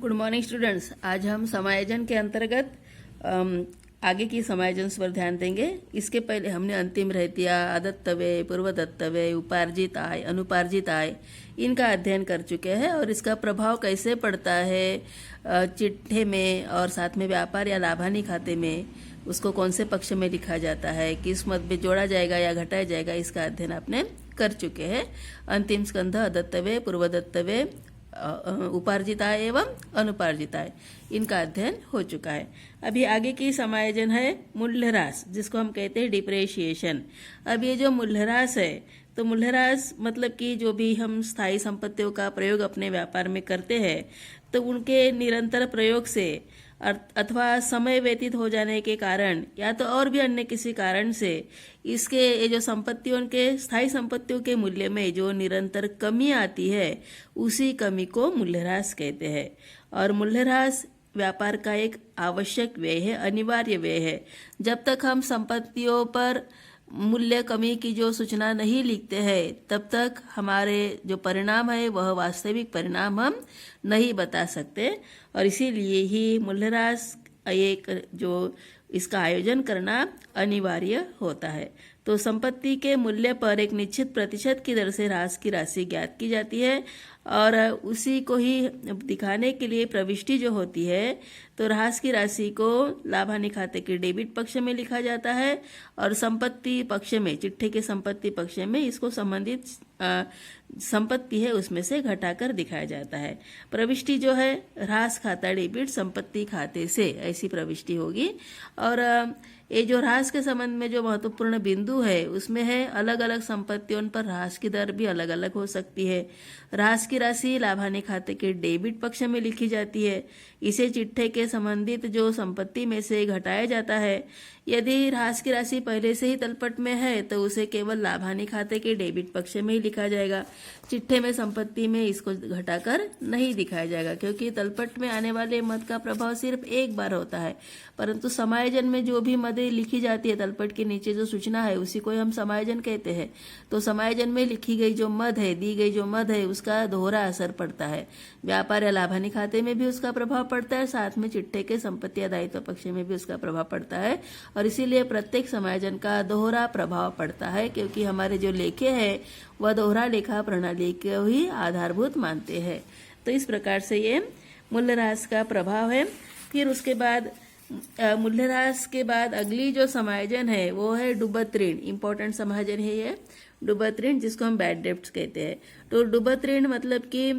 Good morning students. आज हम समायोजन के अंतर्गत आगे की समायोजन पर ध्यान देंगे। इसके पहले हमने अंतिम रहतिया, आदत्त व्यय, पूर्वदत्त व्यय, उपार्जित आय, अनुपार्जित आय इनका अध्ययन कर चुके हैं और इसका प्रभाव कैसे पड़ता है चिट्ठे में और साथ में व्यापार या लाभानी खाते में, उसको कौन से पक्ष में लिखा जाता है, किस मद में जोड़ा जाएगा या घटाया जाएगा, इसका अध्ययन आपने कर चुके हैं। अंतिम स्कंध, आदत्त व्यय, पूर्वदत्त व्यय, उपार्जित आय एवं अनुपार्जित आय, इनका अध्ययन हो चुका है। अभी आगे की समायोजन है मूल्यह्रास, जिसको हम कहते हैं डिप्रेशिएशन। अब ये जो मूल्यह्रास है, तो मूल्यह्रास मतलब कि जो भी हम स्थायी संपत्तियों का प्रयोग अपने व्यापार में करते हैं, तो उनके निरंतर प्रयोग से अथवा समय व्यतीत हो जाने के कारण या तो और भी अन्य किसी कारण से इसके ये जो संपत्तियों के स्थायी संपत्तियों के मूल्य में जो निरंतर कमी आती है, उसी कमी को मूल्यह्रास कहते हैं। और मूल्यह्रास व्यापार का एक आवश्यक व्यय है, अनिवार्य व्यय है। जब तक हम संपत्तियों पर मूल्य कमी की जो सूचना नहीं लिखते हैं, तब तक हमारे जो परिणाम है वह वास्तविक परिणाम हम नहीं बता सकते। और इसीलिए ही मूल्यह्रास एक जो इसका आयोजन करना अनिवार्य होता है। तो संपत्ति के मूल्य पर एक निश्चित प्रतिशत की दर से ह्रास की राशि ज्ञात की जाती है और उसी को ही दिखाने के लिए प्रविष्टि जो होती है, तो ह्रास की राशि को लाभानी खाते के डेबिट पक्ष में लिखा जाता है और संपत्ति पक्ष में, चिट्ठे के संपत्ति पक्ष में इसको संबंधित संपत्ति है उसमें से घटाकर दिखाया जाता है। प्रविष्टि जो है ह्रास खाता डेबिट संपत्ति खाते से, ऐसी प्रविष्टि होगी। और ये जो ह्रास के संबंध में जो महत्वपूर्ण बिंदु है, उसमें है अलग अलग संपत्तियों पर ह्रास की दर भी अलग अलग हो सकती है। ह्रास की राशि लाभानी खाते के डेबिट पक्ष में लिखी जाती है। इसे चिट्ठे के संबंधित जो संपत्ति में से घटाया जाता है। यदि ह्रास की राशि पहले से ही तलपट में है, तो उसे केवल लाभानी खाते के डेबिट पक्ष में ही लिखा जाएगा। चिट्ठे में संपत्ति में इसको घटाकर नहीं दिखाया जाएगा, क्योंकि तलपट में आने वाले मद का प्रभाव सिर्फ एक बार होता है। परंतु समायोजन में जो भी मदें लिखी जाती है, तलपट के नीचे जो सूचना है उसी को हम समायोजन कहते हैं। तो समायोजन में लिखी गई जो मद है, दी गई जो मद है, उसका दोहरा असर पड़ता है। व्यापार या लाभानी खाते में भी उसका प्रभाव पड़ता है, साथ में चिट्ठे के संपत्ति या दायित्व पक्ष में भी उसका प्रभाव पड़ता है। और इसीलिए प्रत्येक समायोजन का दोहरा प्रभाव पड़ता है, क्योंकि हमारे जो लेखे हैं वह दोहरा लेखा प्रणाली को ही आधारभूत मानते हैं। तो इस प्रकार से ये मूल्यह्रास का प्रभाव है। फिर उसके बाद मूल्यह्रास के बाद अगली जो समायोजन है वो है डूबत ऋण। इंपॉर्टेंट समायोजन है ये डूबत ऋण, जिसको हम बैड डेब्ट्स कहते हैं। तो डूबत ऋण मतलब कि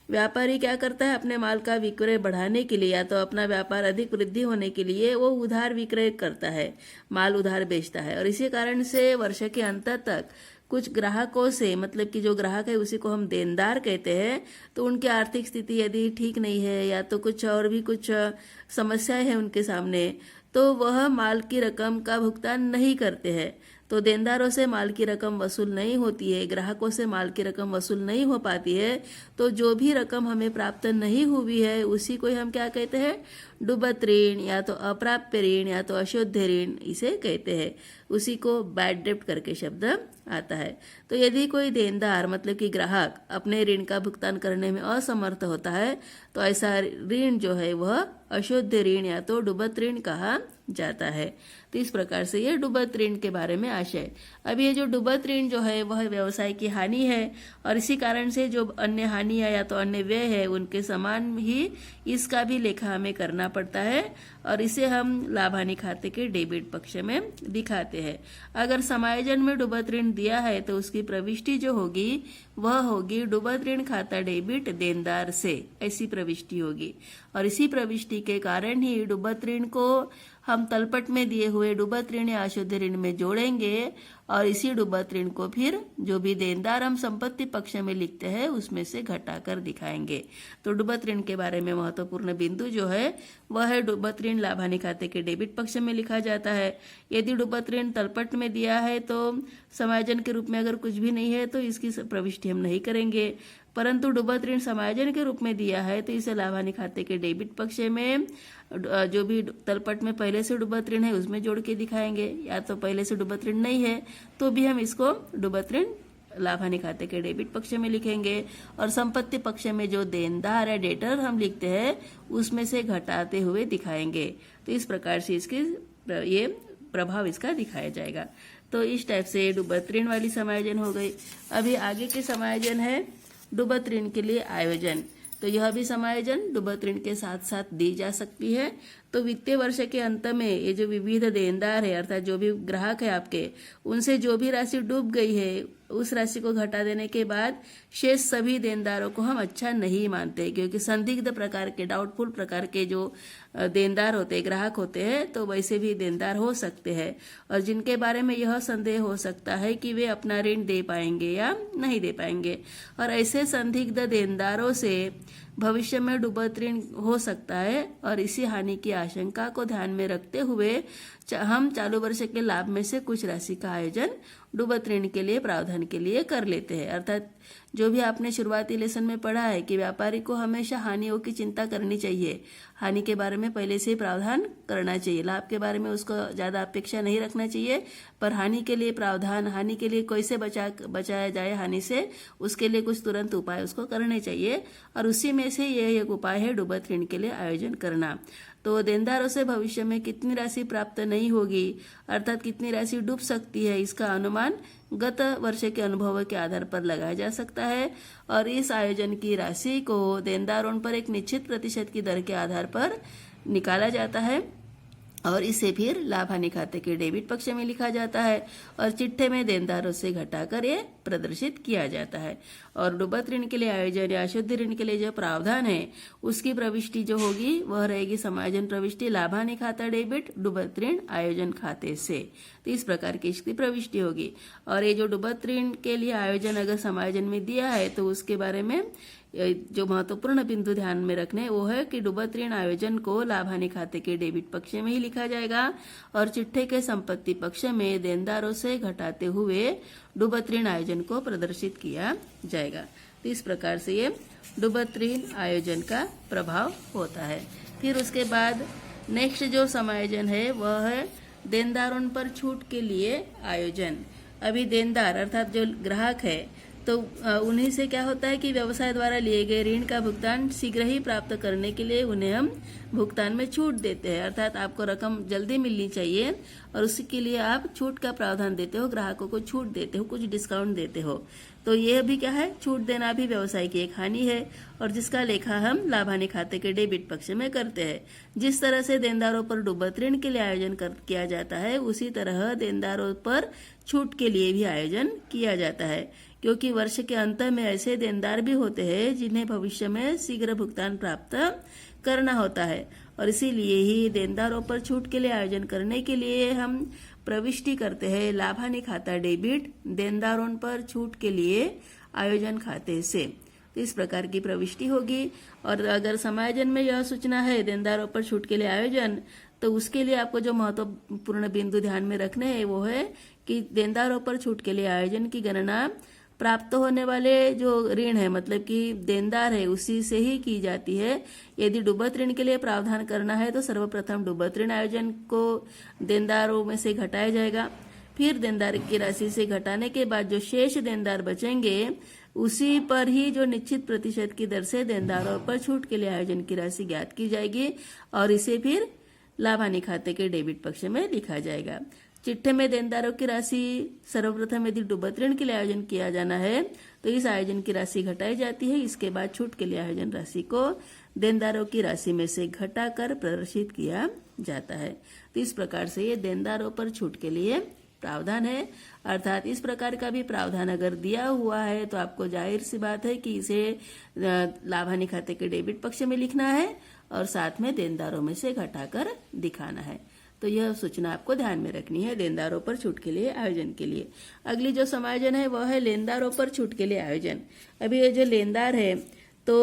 व्यापारी क्या करता है, अपने माल का विक्रय बढ़ाने के लिए या तो अपना व्यापार अधिक वृद्धि होने के लिए वो उधार विक्रय करता है, माल उधार बेचता है। और इसी कारण से वर्ष के अंत तक कुछ ग्राहकों से, मतलब कि जो ग्राहक है उसी को हम देनदार कहते हैं, तो उनकी आर्थिक स्थिति यदि ठीक नहीं है या तो कुछ और भी कुछ समस्याएं हैं उनके सामने, तो वह माल की रकम का भुगतान नहीं करते हैं। तो देनदारों से माल की रकम वसूल नहीं होती है, ग्राहकों से माल की रकम वसूल नहीं हो पाती है, तो जो भी रकम हमें प्राप्त नहीं हुई है उसी को हम क्या कहते हैं, डूबत ऋण या तो अप्राप्य ऋण या तो अशुद्ध ऋण इसे कहते हैं। उसी को बैड डेब्ट करके शब्द आता है। तो यदि कोई देनदार मतलब कि ग्राहक अपने ऋण का भुगतान करने में असमर्थ होता है, तो ऐसा ऋण जो है वह अशुद्ध ऋण या तो डूबत ऋण कहा जाता है। तो इस प्रकार से ये डूबत ऋण के बारे में आशय। अब ये जो डूबत ऋण जो है वह व्यवसाय की हानि है, और इसी कारण से जो अन्य हानि या तो अन्य व्यय है उनके समान ही इसका भी लेखा हमें करना पड़ता है, और इसे हम लाभानी खाते के डेबिट पक्ष में दिखाते हैं। अगर समायोजन में डूबत ऋण दिया है तो उसकी प्रविष्टि जो होगी वह होगी डूबत ऋण खाता डेबिट देनदार से, ऐसी प्रविष्टि होगी। और इसी प्रविष्टि के कारण ही डूबत ऋण को हम तलपट में दिए हुए डूबत ऋण या अशुद्ध ऋण में जोड़ेंगे, और इसी डूबत ऋण को फिर जो भी देनदार हम संपत्ति पक्ष में लिखते हैं उसमें से घटाकर दिखाएंगे। तो डूबत ऋण के बारे में महत्वपूर्ण बिंदु जो है वह है डूबत ऋण लाभानी खाते के डेबिट पक्ष में लिखा जाता है। यदि डूबत ऋण तलपट में दिया है तो समायोजन के रूप में अगर कुछ भी नहीं है तो इसकी प्रविष्टि हम नहीं करेंगे, परंतु डूबत ऋण समायोजन के रूप में दिया है तो इसे लाभानी खाते के डेबिट पक्ष में जो भी तलपट में पहले से डूबत ऋण है उसमें जोड़ के दिखाएंगे, या तो पहले से डूबत ऋण नहीं है तो भी हम इसको डूबत ऋण लाभ हानि खाते के डेबिट पक्ष में लिखेंगे, और संपत्ति पक्ष में जो देनदार है डेटर हम लिखते हैं उसमें से घटाते हुए दिखाएंगे। तो इस प्रकार से इसकी ये प्रभाव इसका दिखाया जाएगा। तो इस टाइप से डूबत ऋण वाली समायोजन हो गई। अभी आगे की समायोजन है डूबत ऋण के लिए आयोजन। तो यह भी समायोजन डूबत ऋण के साथ साथ दी जा सकती है। तो वित्तीय वर्ष के अंत में ये जो विविध देनदार है अर्थात जो भी ग्राहक है आपके, उनसे जो भी राशि डूब गई है उस राशि को घटा देने के बाद शेष सभी देनदारों को हम अच्छा नहीं मानते, क्योंकि संदिग्ध प्रकार के डाउटफुल प्रकार के जो देनदार होते हैं, ग्राहक होते हैं, तो वैसे भी देनदार हो सकते हैं और जिनके बारे में यह संदेह हो सकता है कि वे अपना ऋण दे पाएंगे या नहीं दे पाएंगे। और ऐसे संदिग्ध देनदारों से भविष्य में डूबत ऋण हो सकता है और इसी हानि की आशंका को ध्यान में रखते हुए हम चालू वर्ष के लाभ में से कुछ राशि का आयोजन डूबत ऋण के लिए प्रावधान के लिए कर लेते हैं। अर्थात जो भी आपने शुरुआती लेसन में पढ़ा है कि व्यापारी को हमेशा हानियों की चिंता करनी चाहिए, हानि के बारे में पहले से ही प्रावधान करना चाहिए, लाभ के बारे में उसको ज्यादा अपेक्षा नहीं रखना चाहिए, पर हानि के लिए प्रावधान, हानि के लिए कैसे बचाया जाए हानि से, उसके लिए कुछ तुरंत उपाय उसको करने चाहिए। और उसी में से यह एक उपाय है डूबत ऋण के लिए आयोजन करना। तो देनदारों से भविष्य में कितनी राशि प्राप्त नहीं होगी अर्थात कितनी राशि डूब सकती है, इसका अनुमान गत वर्ष के अनुभवों के आधार पर लगाया जा सकता है और इस आयोजन की राशि को देनदारों पर एक निश्चित प्रतिशत की दर के आधार पर निकाला जाता है और इसे फिर लाभ हानि खाते के डेबिट पक्ष में लिखा जाता है और चिट्ठे में देनदारों से घटाकर ये प्रदर्शित किया जाता है। और डूबत ऋण के लिए आयोजन या अशुद्ध ऋण के लिए जो प्रावधान है उसकी प्रविष्टि जो होगी वह रहेगी समायोजन प्रविष्टि लाभ हानि खाता डेबिट डूबत ऋण आयोजन खाते से। तो इस प्रकार की इसकी प्रविष्टि होगी। और ये जो डूबत ऋण के लिए आयोजन अगर समायोजन में दिया है तो उसके बारे में जो महत्वपूर्ण बिंदु ध्यान में रखने वो है कि डूबत ऋण आयोजन को लाभ हानि खाते के डेबिट पक्ष में ही लिखा जाएगा और चिट्ठे के संपत्ति पक्ष में देनदारों से घटाते हुए डूबत ऋण आयोजन को प्रदर्शित किया जाएगा। तो इस प्रकार से ये डूबत ऋण आयोजन का प्रभाव होता है। फिर उसके बाद नेक्स्ट जो समायोजन है वह है देनदारों पर छूट के लिए आयोजन। अभी देनदार अर्थात जो ग्राहक है तो उन्हीं से क्या होता है कि व्यवसाय द्वारा लिए गए ऋण का भुगतान शीघ्र ही प्राप्त करने के लिए उन्हें हम भुगतान में छूट देते हैं। अर्थात आपको रकम जल्दी मिलनी चाहिए और उसी के लिए आप छूट का प्रावधान देते हो, ग्राहकों को छूट देते हो, कुछ डिस्काउंट देते हो। तो ये भी क्या है, छूट देना भी व्यवसाय की एक हानि है और जिसका लेखा हम लाभ हानि खाते के डेबिट पक्ष में करते हैं। जिस तरह से देनदारों पर डूबत ऋण के लिए आयोजन किया जाता है उसी तरह देनदारों पर छूट के लिए भी आयोजन किया जाता है, क्योंकि वर्ष के अंत में ऐसे देनदार भी होते हैं जिन्हें भविष्य में शीघ्र भुगतान प्राप्त करना होता है और इसीलिए ही देनदारों पर छूट के लिए आयोजन करने के लिए हम प्रविष्टि करते हैं लाभ हानि खाता डेबिट देनदारों पर छूट के लिए आयोजन खाते से। तो इस प्रकार की प्रविष्टि होगी। और अगर समायोजन में यह सूचना है देनदारों पर छूट के लिए आयोजन, तो उसके लिए आपको जो महत्वपूर्ण बिंदु ध्यान में रखने हैं वो है कि देनदारों पर छूट के लिए आयोजन की गणना प्राप्त होने वाले जो ऋण है मतलब कि देनदार है उसी से ही की जाती है। यदि डूबत ऋण के लिए प्रावधान करना है तो सर्वप्रथम डूबत ऋण आयोजन को देनदारों में से घटाया जाएगा, फिर देनदार की राशि से घटाने के बाद जो शेष देनदार बचेंगे उसी पर ही जो निश्चित प्रतिशत की दर से देनदारों पर छूट के लिए आयोजन की राशि ज्ञात की जाएगी और इसे फिर लाभ हानि खाते के डेबिट पक्ष में लिखा जाएगा। चिट्ठे में देनदारों की राशि सर्वप्रथम यदि डूबत ऋण के लिए आयोजन किया जाना है तो इस आयोजन की राशि घटाई जाती है। इसके बाद छूट के लिए आयोजन राशि को देनदारों की राशि में से घटाकर प्रदर्शित किया जाता है। तो इस प्रकार से ये देनदारों पर छूट के लिए प्रावधान है। अर्थात इस प्रकार का भी प्रावधान अगर दिया हुआ है तो आपको जाहिर सी बात है कि इसे लाभ हानि खाते के डेबिट पक्ष में लिखना है और साथ में देनदारों में से घटाकर दिखाना है। तो यह सूचना आपको ध्यान में रखनी है देनदारों पर छूट के लिए आयोजन के लिए। अगली जो समायोजन है वह है लेनदारों पर छूट के लिए आयोजन। अभी ये जो लेनदार है तो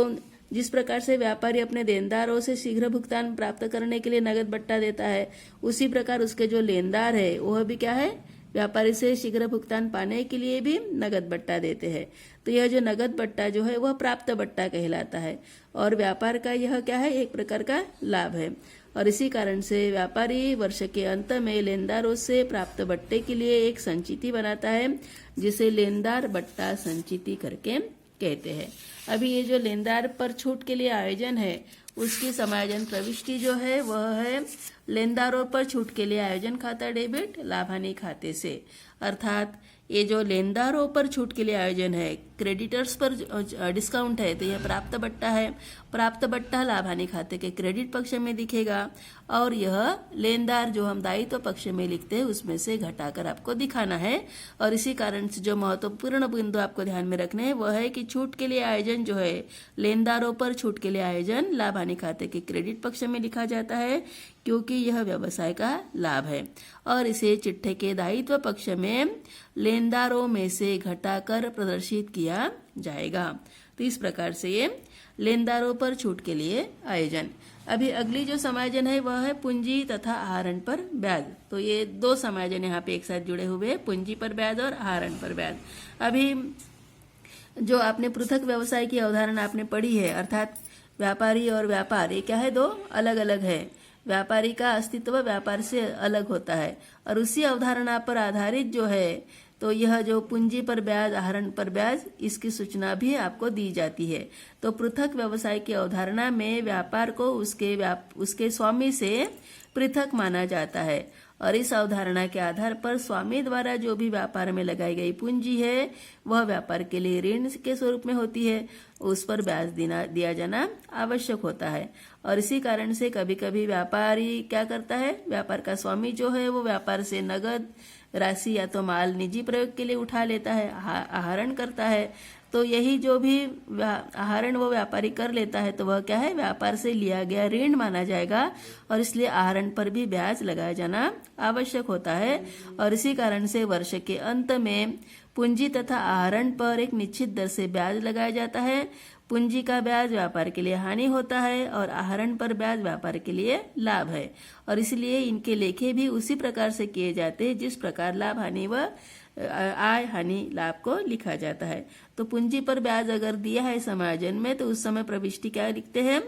जिस प्रकार से व्यापारी अपने देनदारों से शीघ्र भुगतान प्राप्त करने के लिए नगद बट्टा देता है उसी प्रकार उसके जो लेनदार है वह भी क्या है, व्यापारी से शीघ्र भुगतान पाने के लिए भी नगद बट्टा देते हैं। तो यह जो नगद बट्टा जो है वह प्राप्त बट्टा कहलाता है और व्यापार का यह क्या है, एक प्रकार का लाभ है। और इसी कारण से व्यापारी वर्ष के अंत में लेनदारों से प्राप्त बट्टे के लिए एक संचिति बनाता है, जिसे लेनदार बट्टा संचिति करके कहते हैं। अभी ये जो लेनदार पर छूट के लिए आयोजन है उसकी समायोजन प्रविष्टि जो है वह है लेनदारों पर छूट के लिए आयोजन खाता डेबिट लाभ हानि खाते से। अर्थात ये जो लेनदारों पर छूट के लिए आयोजन है, क्रेडिटर्स पर डिस्काउंट है, तो यह प्राप्त बट्टा है। प्राप्त बट्टा लाभ हानि खाते के क्रेडिट पक्ष में दिखेगा और यह लेनदार जो हम दायित्व पक्ष में लिखते हैं उसमें से घटाकर आपको दिखाना है। और इसी कारण से जो महत्वपूर्ण बिंदु आपको ध्यान में रखने हैं वह है कि छूट के लिए आयोजन जो है, लेनदारों पर छूट के लिए आयोजन लाभ हानि खाते के क्रेडिट पक्ष में लिखा जाता है क्योंकि यह व्यवसाय का लाभ है। और इसे चिट्ठे के दायित्व पक्ष में लेनदारों में से घटाकर प्रदर्शित किया जाएगा। तो इस प्रकार से ये लेनदारों पर छूट के लिए आयोजन। अभी अगली जो समायोजन है वह है पूंजी तथा आहरण पर ब्याज। तो ये दो समायोजन यहाँ पे एक साथ जुड़े हुए हैं, पूंजी पर ब्याज और आहरण पर ब्याज। अभी जो आपने पृथक व्यवसाय की अवधारणा आपने पढ़ी है, अर्थात व्यापारी और व्यापार ये क्या है, दो अलग अलग है। व्यापारी का अस्तित्व व्यापार से अलग होता है और उसी अवधारणा पर आधारित जो है तो यह जो पूंजी पर ब्याज आहरण पर ब्याज इसकी सूचना भी आपको दी जाती है। तो पृथक व्यवसाय की अवधारणा में व्यापार को उसके स्वामी से पृथक माना जाता है और इस अवधारणा के आधार पर स्वामी द्वारा जो भी व्यापार में लगाई गई पूंजी है वह व्यापार के लिए ऋण के स्वरूप में होती है, उस पर ब्याज दिया जाना आवश्यक होता है। और इसी कारण से कभी कभी व्यापारी क्या करता है, व्यापार का स्वामी जो है वो व्यापार से नगद राशि या तो माल निजी प्रयोग के लिए उठा लेता है, आहरण करता है। तो यही जो भी आहरण वो व्यापारी कर लेता है तो वह क्या है, व्यापार से लिया गया ऋण माना जाएगा और इसलिए आहरण पर भी ब्याज लगाया जाना आवश्यक होता है। और इसी कारण से वर्ष के अंत में पूंजी तथा आहरण पर एक निश्चित दर से ब्याज लगाया जाता है। पूंजी का ब्याज व्यापार के लिए हानि होता है और आहरण पर ब्याज व्यापार के लिए लाभ है और इसलिए इनके लेखे भी उसी प्रकार से किए जाते हैं जिस प्रकार लाभ हानि व आय हानि लाभ को लिखा जाता है। तो पूंजी पर ब्याज अगर दिया है समायोजन में तो उस समय प्रविष्टि क्या लिखते हैं,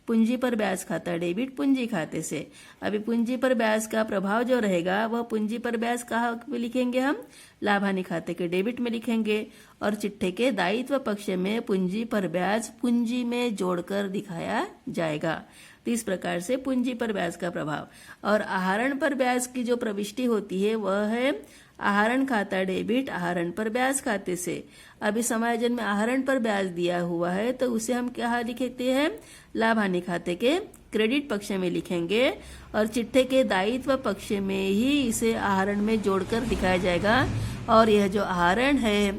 पूंजी पर ब्याज खाता डेबिट पूंजी खाते से। अभी पूंजी पर ब्याज का प्रभाव जो रहेगा वह पूंजी पर ब्याज कहाँ पे लिखेंगे, हम लाभ हानि खाते के डेबिट में लिखेंगे और चिट्ठे के दायित्व पक्ष में पूंजी पर ब्याज पूंजी में जोड़कर दिखाया जाएगा। तो इस प्रकार से पूंजी पर ब्याज का प्रभाव। और आहरण पर ब्याज की जो प्रविष्टि होती है वह है आहरण खाता डेबिट आहरण पर ब्याज खाते से। अभी समायोजन में आहरण पर ब्याज दिया हुआ है तो उसे हम क्या लिखते हैं, लाभ हानि खाते के क्रेडिट पक्ष में लिखेंगे और चिट्ठे के दायित्व पक्ष में ही इसे आहरण में जोड़कर दिखाया जाएगा। और यह जो आहरण है,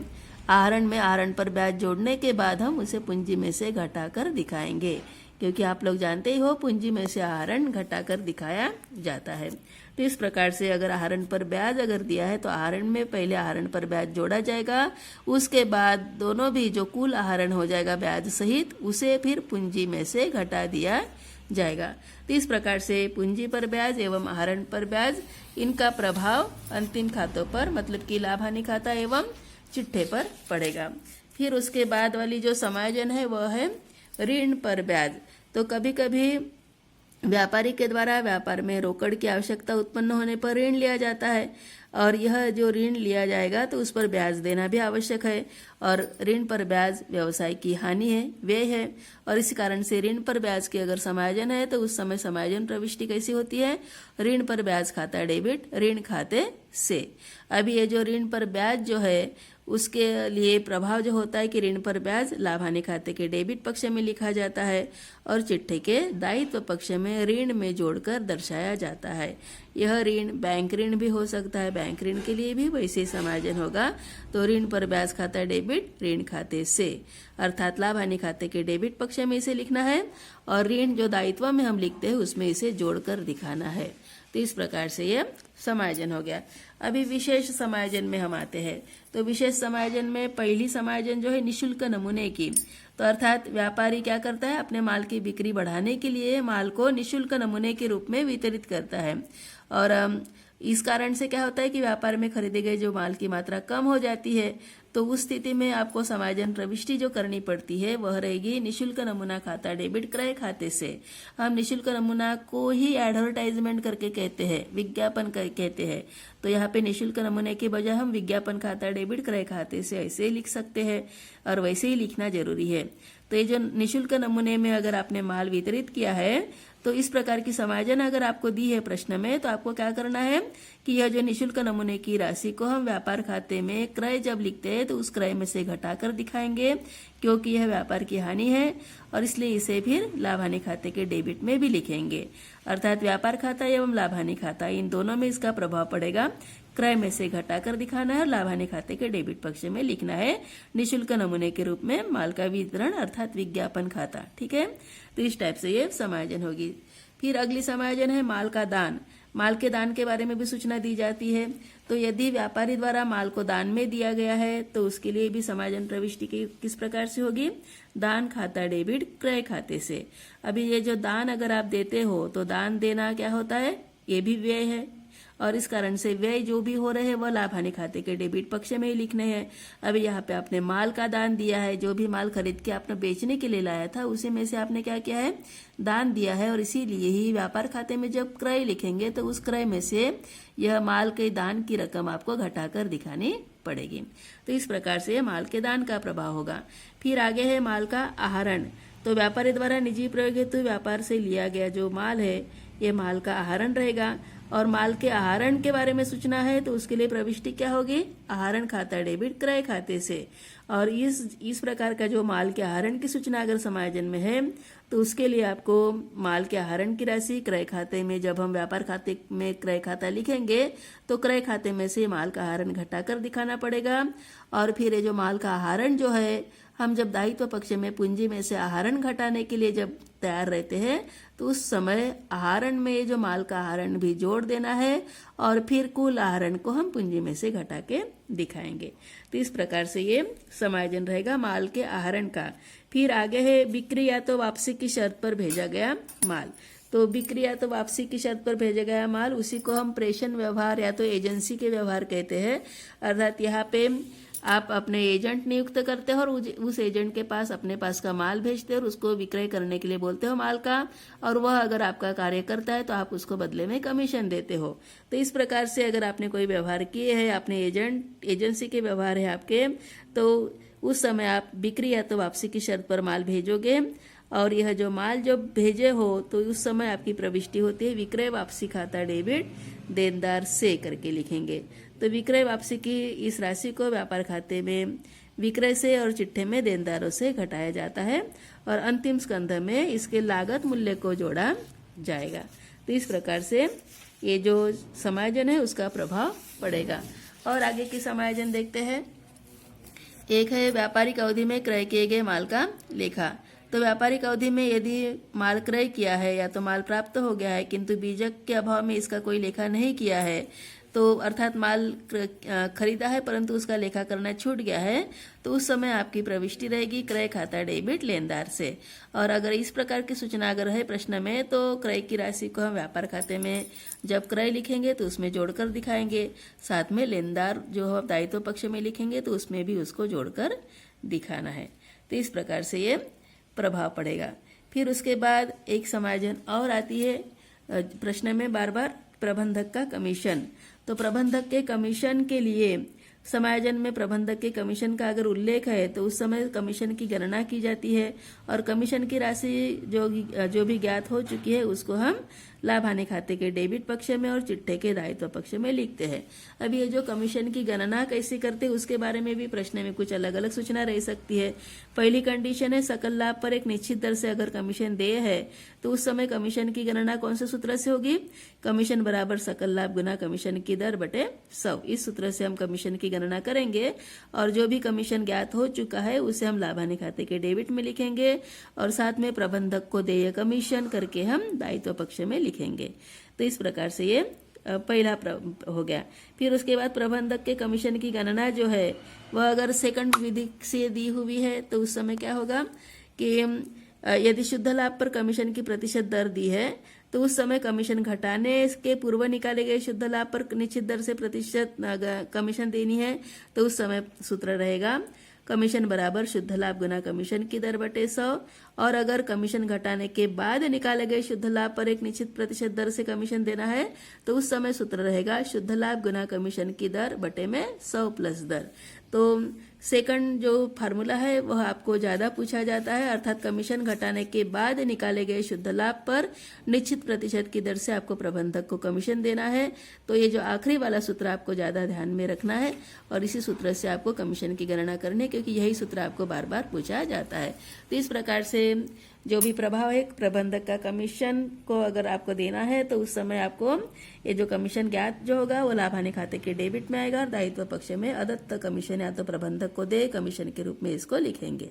आहरण में आहरण पर ब्याज जोड़ने के बाद हम उसे पूंजी में से घटाकर दिखाएंगे क्योंकि आप लोग जानते ही हो पूंजी में से आहरण घटाकर दिखाया जाता है। तो इस प्रकार से अगर आहरण पर ब्याज अगर दिया है तो आहरण में पहले आहरण पर ब्याज जोड़ा जाएगा, उसके बाद दोनों भी जो कुल आहरण हो जाएगा ब्याज सहित उसे फिर पूंजी में से घटा दिया जाएगा। तो इस प्रकार से पूंजी पर ब्याज एवं आहरण पर ब्याज इनका प्रभाव अंतिम खातों पर मतलब कि लाभ हानि खाता एवं चिट्ठे पर पड़ेगा। फिर उसके बाद वाली जो समायोजन है वह है ऋण पर ब्याज। तो कभी कभी व्यापारी के द्वारा व्यापार में रोकड़ की आवश्यकता उत्पन्न होने पर ऋण लिया जाता है और यह जो ऋण लिया जाएगा तो उस पर ब्याज देना भी आवश्यक है और ऋण पर ब्याज व्यवसाय की हानि है, व्यय है। और इसी कारण से ऋण पर ब्याज की अगर समायोजन है तो उस समय समायोजन प्रविष्टि कैसी होती है, ऋण पर ब्याज खाता डेबिट ऋण खाते से। अभी ये जो ऋण पर ब्याज जो है उसके लिए प्रभाव जो होता है कि ऋण पर ब्याज लाभ हानि खाते के डेबिट पक्ष में लिखा जाता है और चिट्ठे के दायित्व पक्ष में ऋण में जोड़कर दर्शाया जाता है। यह ऋण बैंक ऋण भी हो सकता है, बैंक ऋण के लिए भी वैसे ही समायोजन होगा। तो ऋण पर ब्याज खाता डेबिट ऋण खाते से, अर्थात लाभ हानि खाते के डेबिट पक्ष में इसे लिखना है और ऋण जो दायित्व में हम लिखते हैं उसमें इसे जोड़कर दिखाना है। तो इस प्रकार से यह समायोजन हो गया। अभी विशेष समायोजन में हम आते हैं। तो विशेष समायोजन में पहली समायोजन जो है निशुल्क नमूने की। तो अर्थात व्यापारी क्या करता है, अपने माल की बिक्री बढ़ाने के लिए माल को निशुल्क नमूने के रूप में वितरित करता है। और इस कारण से क्या होता है कि व्यापार में खरीदे गए जो माल की मात्रा कम हो जाती है। तो उस स्थिति में आपको समायोजन प्रविष्टि जो करनी पड़ती है वह रहेगी निशुल्क नमूना खाता डेबिट क्रय खाते से। हम निशुल्क नमूना को ही एडवर्टाइजमेंट करके कहते हैं, विज्ञापन कहते हैं। तो यहाँ पे निशुल्क नमूने के बजाय हम विज्ञापन खाता डेबिट क्रय खाते से ऐसे लिख सकते हैं, और वैसे ही लिखना जरूरी है। तो ये जो निशुल्क नमूने में अगर आपने माल वितरित किया है, तो इस प्रकार की समायोजन अगर आपको दी है प्रश्न में, तो आपको क्या करना है कि यह जो निशुल्क नमूने की राशि को हम व्यापार खाते में क्रय जब लिखते हैं तो उस क्रय में से घटाकर दिखाएंगे, क्योंकि यह व्यापार की हानि है, और इसलिए इसे फिर लाभ हानि खाते के डेबिट में भी लिखेंगे। अर्थात व्यापार खाता एवं लाभ हानि खाता इन दोनों में इसका प्रभाव पड़ेगा। क्रय में से घटाकर दिखाना है और लाभ हानि खाते के डेबिट पक्ष में लिखना है निशुल्क नमूने के रूप में माल का वितरण अर्थात विज्ञापन खाता। ठीक है, तो इस टाइप से ये समायोजन होगी। फिर अगली समायोजन है माल का दान। माल के दान के बारे में भी सूचना दी जाती है। तो यदि व्यापारी द्वारा माल को दान में दिया गया है तो उसके लिए भी समायोजन प्रविष्टि किस प्रकार से होगी, दान खाता डेबिट क्रय खाते से। अभी ये जो दान अगर आप देते हो तो दान देना क्या होता है, ये भी व्यय है, और इस कारण से व्यय जो भी हो रहे हैं वह लाभ हानि खाते के डेबिट पक्ष में ही लिखने हैं। अभी यहाँ पे आपने माल का दान दिया है, जो भी माल खरीद के आपने बेचने के लिए लाया था उसी में से आपने क्या किया है, दान दिया है, और इसीलिए ही व्यापार खाते में जब क्रय लिखेंगे तो उस क्रय में से यह माल के दान की रकम आपको घटाकर दिखानी पड़ेगी। तो इस प्रकार से माल के दान का प्रभाव होगा। फिर आगे है माल का आहरण। तो व्यापारी द्वारा निजी प्रयोग हेतु व्यापार से लिया गया जो माल है ये माल का आहरण रहेगा। और माल के आहरण के बारे में सूचना है तो उसके लिए प्रविष्टि क्या होगी, आहरण खाता डेबिट क्रय खाते से। और इस प्रकार का जो माल के आहरण की सूचना अगर समायोजन में है तो उसके लिए आपको माल के आहरण की राशि क्रय खाते में, जब हम व्यापार खाते में क्रय खाता लिखेंगे तो क्रय खाते में से माल का आहरण घटाकर दिखाना पड़ेगा। और फिर ये जो माल का आहरण जो है, हम जब दायित्व पक्ष में पूंजी में से आहरण घटाने के लिए जब तैयार रहते हैं तो उस समय आहरण में ये जो माल का आहरण भी जोड़ देना है, और फिर कुल आहरण को हम पूंजी में से घटा के दिखाएंगे। तो इस प्रकार से ये समायोजन रहेगा माल के आहरण का। फिर आगे है बिक्री या तो वापसी की शर्त पर भेजा गया माल। तो बिक्री या तो वापसी की शर्त पर भेजा गया माल, उसी को हम प्रेषण व्यवहार या तो एजेंसी के व्यवहार कहते हैं। अर्थात यहाँ पे आप अपने एजेंट नियुक्त करते हो और उस एजेंट के पास अपने पास का माल भेजते हो और उसको विक्रय करने के लिए बोलते हो माल का, और वह अगर आपका कार्य करता है तो आप उसको बदले में कमीशन देते हो। तो इस प्रकार से अगर आपने कोई व्यवहार किए हैं, अपने एजेंसी के व्यवहार है आपके, तो उस समय आप बिक्री या तो वापसी की शर्त पर माल भेजोगे, और यह जो माल जब भेजे हो तो उस समय आपकी प्रविष्टि होती है विक्रय वापसी खाता डेबिट देनदार से करके लिखेंगे। तो विक्रय वापसी की इस राशि को व्यापार खाते में विक्रय से और चिट्ठे में देनदारों से घटाया जाता है, और अंतिम स्कंध में इसके लागत मूल्य को जोड़ा जाएगा। तो इस प्रकार से ये जो समायोजन है उसका प्रभाव पड़ेगा। और आगे की समायोजन देखते हैं। एक है व्यापारिक अवधि में क्रय किए गए माल का लेखा। तो व्यापारिक अवधि में यदि माल क्रय किया है या तो माल प्राप्त हो गया है किंतु बीजक के अभाव में इसका कोई लेखा नहीं किया है, तो अर्थात माल खरीदा है परंतु उसका लेखा करना छूट गया है, तो उस समय आपकी प्रविष्टि रहेगी क्रय खाता डेबिट लेनदार से। और अगर इस प्रकार की सूचना अगर है प्रश्न में तो क्रय की राशि को हम व्यापार खाते में जब क्रय लिखेंगे तो उसमें जोड़कर दिखाएंगे, साथ में लेनदार जो हम दायित्व पक्ष में लिखेंगे तो उसमें भी उसको जोड़कर दिखाना है। तो इस प्रकार से ये प्रभाव पड़ेगा। फिर उसके बाद एक समायोजन और आती है प्रश्न में बार बार, प्रबंधक का कमीशन। तो प्रबंधक के कमीशन के लिए समायोजन में प्रबंधक के कमीशन का अगर उल्लेख है तो उस समय कमीशन की गणना की जाती है, और कमीशन की राशि जो भी ज्ञात हो चुकी है उसको हम लाभ हानि खाते के डेबिट पक्ष में और चिट्ठे के दायित्व पक्ष में लिखते हैं। अब ये जो कमीशन की गणना कैसे करते हैं उसके बारे में भी प्रश्न में कुछ अलग अलग सूचना रह सकती है। पहली कंडीशन है सकल लाभ पर एक निश्चित दर से अगर कमीशन देय है तो उस समय कमीशन की गणना कौन से सूत्र से होगी, कमीशन बराबर सकल लाभ गुना कमीशन की दर बटे 100। इस सूत्र से हम कमीशन की गणना करेंगे, और जो भी कमीशन ज्ञात हो चुका है उसे हम लाभ हानि खाते के डेबिट में लिखेंगे, और साथ में प्रबंधक को देय कमीशन करके हम दायित्व पक्ष में लिखेंगे। तो इस प्रकार से ये हो गया। फिर उसके बाद प्रबंधक के कमीशन की गणना जो है वह अगर सेकंड विधि से दी हुई है तो उस समय क्या होगा कि यदि शुद्ध लाभ पर कमीशन की प्रतिशत दर दी है तो उस समय कमीशन घटाने के पूर्व निकाले गए शुद्ध लाभ पर निश्चित दर से प्रतिशत कमीशन देनी है तो उस समय सूत्र रहेगा कमीशन बराबर शुद्ध लाभ गुना कमीशन की दर बटे 100। और अगर कमीशन घटाने के बाद निकाले गए शुद्ध लाभ पर एक निश्चित प्रतिशत दर से कमीशन देना है तो उस समय सूत्र रहेगा शुद्ध लाभ गुना कमीशन की दर बटे में 100 प्लस दर। तो सेकंड जो फार्मूला है वह आपको ज्यादा पूछा जाता है, अर्थात कमीशन घटाने के बाद निकाले गए शुद्ध लाभ पर निश्चित प्रतिशत की दर से आपको प्रबंधक को कमीशन देना है। तो ये जो आखिरी वाला सूत्र आपको ज्यादा ध्यान में रखना है और इसी सूत्र से आपको कमीशन की गणना करनी है, क्योंकि यही सूत्र आपको बार बार पूछा जाता है। तो इस प्रकार से जो भी प्रभाव है प्रबंधक का कमीशन को अगर आपको देना है तो उस समय आपको ये जो कमीशन ज्ञात जो होगा वो लाभ हानि खाते के डेबिट में आएगा और दायित्व पक्ष में अदत्त कमीशन या तो प्रबंधक को दे कमीशन के रूप में इसको लिखेंगे।